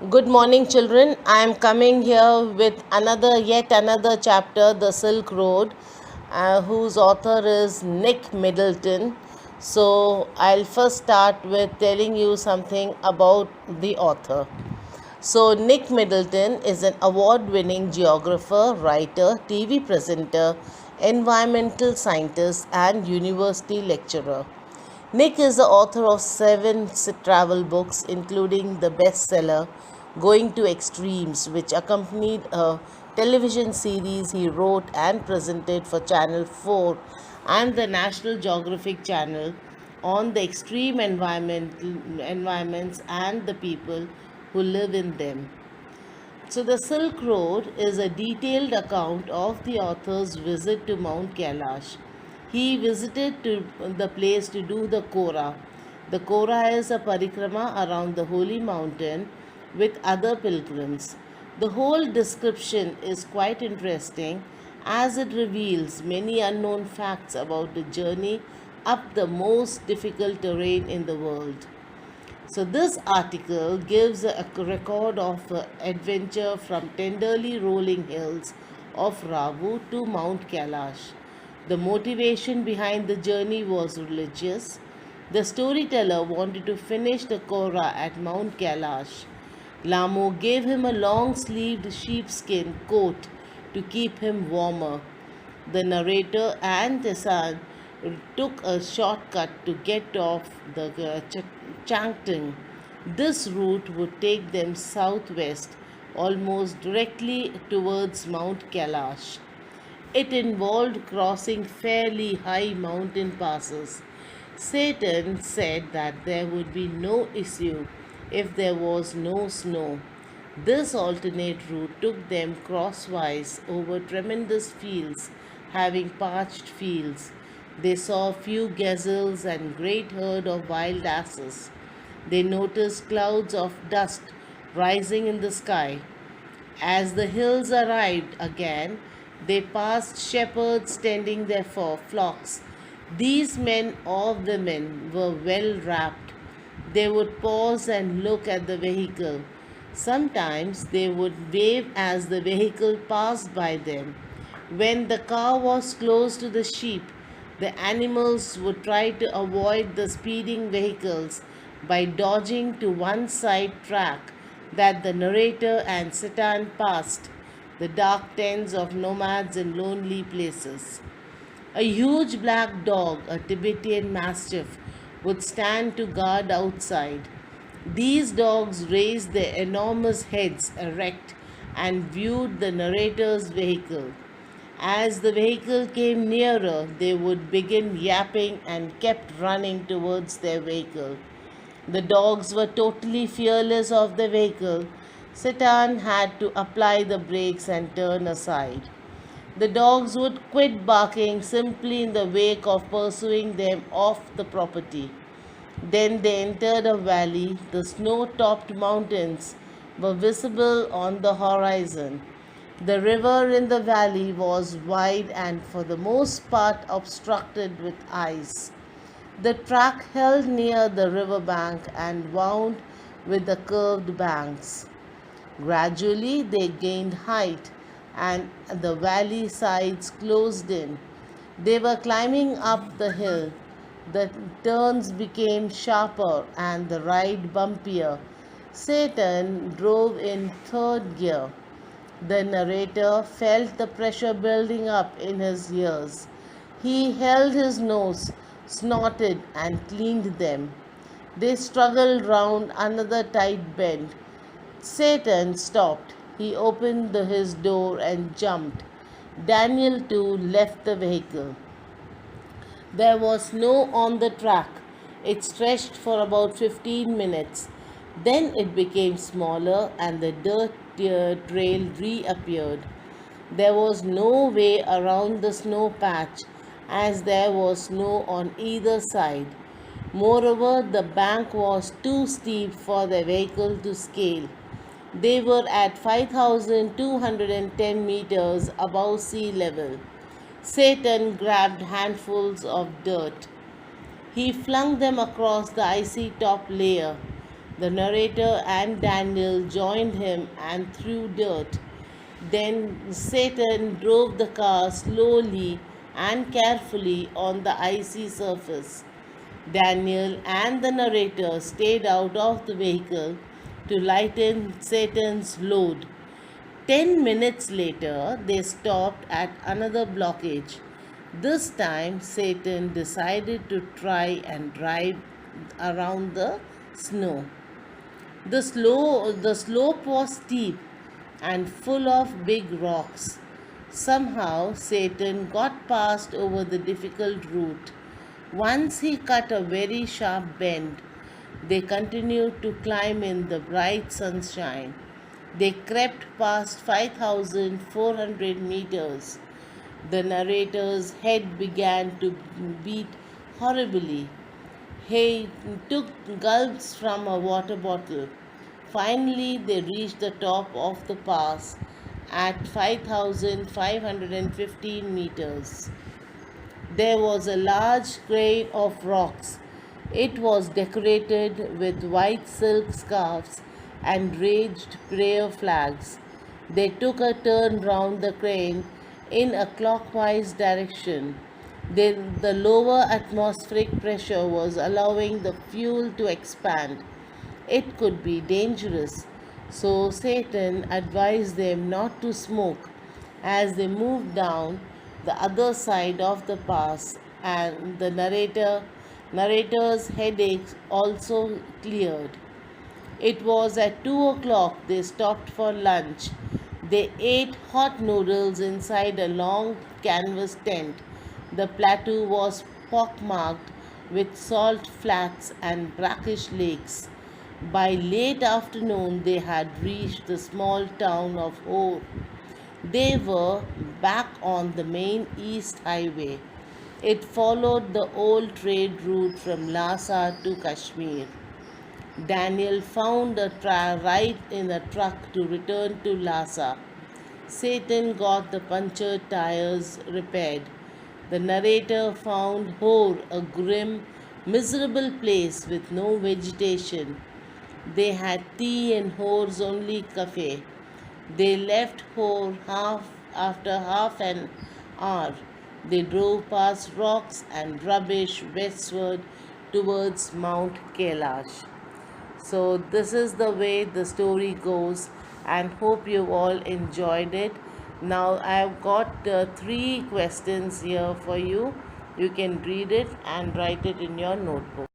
Good morning, children. I am coming here with yet another chapter, The Silk Road, whose author is Nick Middleton. So, I'll first start with telling you something about the author. So, Nick Middleton is an award winning geographer, writer, TV presenter, environmental scientist, and university lecturer. Nick is the author of seven travel books, including the bestseller Going to Extremes, which accompanied a television series he wrote and presented for Channel 4 and the National Geographic Channel on the environments and the people who live in them. So, the Silk Road is a detailed account of the author's visit to Mount Kailash. He visited the place to do the Kora. The Kora is a parikrama around the holy mountain with other pilgrims. The whole description is quite interesting as it reveals many unknown facts about the journey up the most difficult terrain in the world. So, this article gives a record of adventure from tenderly rolling hills of Ravu to Mount Kailash. The motivation behind the journey was religious. The storyteller wanted to finish the Kora at Mount Kailash. Lamo gave him a long sleeved sheepskin coat to keep him warmer. The narrator and Tessan took a shortcut to get off the Changteng. This route would take them southwest, almost directly towards Mount Kailash. It involved crossing fairly high mountain passes. Satan said that there would be no issue if there was no snow. This alternate route took them crosswise over tremendous fields, having parched fields. They saw few gazelles and great herd of wild asses. They noticed clouds of dust rising in the sky. As the hills arrived again, they passed shepherds tending their flocks. These men or women were well wrapped. They would pause and look at the vehicle. Sometimes they would wave as the vehicle passed by them. When the car was close to the sheep, the animals would try to avoid the speeding vehicles by dodging to one side track that the narrator and Satan passed, the dark tents of nomads in lonely places. A huge black dog, a Tibetan Mastiff, would stand to guard outside. These dogs raised their enormous heads erect and viewed the narrator's vehicle. As the vehicle came nearer, they would begin yapping and kept running towards their vehicle. The dogs were totally fearless of the vehicle. Satan had to apply the brakes and turn aside. The dogs would quit barking simply in the wake of pursuing them off the property. Then they entered a valley. The snow topped mountains were visible on the horizon. The river in the valley was wide and for the most part obstructed with ice. The track held near the river bank and wound with the curved banks. Gradually they gained height and the valley sides closed in. They were climbing up the hill. The turns became sharper and the ride bumpier. Satan drove in third gear. The narrator felt the pressure building up in his ears. He held his nose, snorted, and cleaned them. They struggled round another tight bend. Satan stopped. He opened his door and jumped. Daniel too left the vehicle. There was snow on the track. It stretched for about 15 minutes. Then it became smaller and the dirt trail reappeared. There was no way around the snow patch as there was snow on either side. Moreover, the bank was too steep for the vehicle to scale. They were at 5,210 meters above sea level. Satan grabbed handfuls of dirt. He flung them across the icy top layer. The narrator and Daniel joined him and threw dirt. Then Satan drove the car slowly and carefully on the icy surface. Daniel and the narrator stayed out of the vehicle to lighten Satan's load. 10 minutes later, they stopped at another blockage. This time, Satan decided to try and drive around the snow. The slope was steep and full of big rocks. Somehow, Satan got past over the difficult route. Once he cut a very sharp bend, they continued to climb in the bright sunshine. They crept past 5,400 meters. The narrator's head began to beat horribly. He took gulps from a water bottle. Finally, they reached the top of the pass at 5,515 meters. There was a large crane of rocks. It was decorated with white silk scarves and raised prayer flags. They took a turn round the crane in a clockwise direction. The lower atmospheric pressure was allowing the fuel to expand. It could be dangerous, so Satan advised them not to smoke as they moved down the other side of the pass, and the narrator's headaches also cleared. It was at 2 o'clock they stopped for lunch. They ate hot noodles inside a long canvas tent. The plateau was pockmarked with salt flats and brackish lakes. By late afternoon, they had reached the small town of Hor. They were back on the main east highway. It followed the old trade route from Lhasa to Kashmir. Daniel found a ride in a truck to return to Lhasa. Satan got the punctured tires repaired. The narrator found Hor a grim, miserable place with no vegetation. They had tea in Hor's only cafe. They left Hor after half an hour. They drove past rocks and rubbish westward towards Mount Kailash. So, this is the way the story goes, and hope you all enjoyed it. Now, I've got 3 questions here for you. You can read it and write it in your notebook.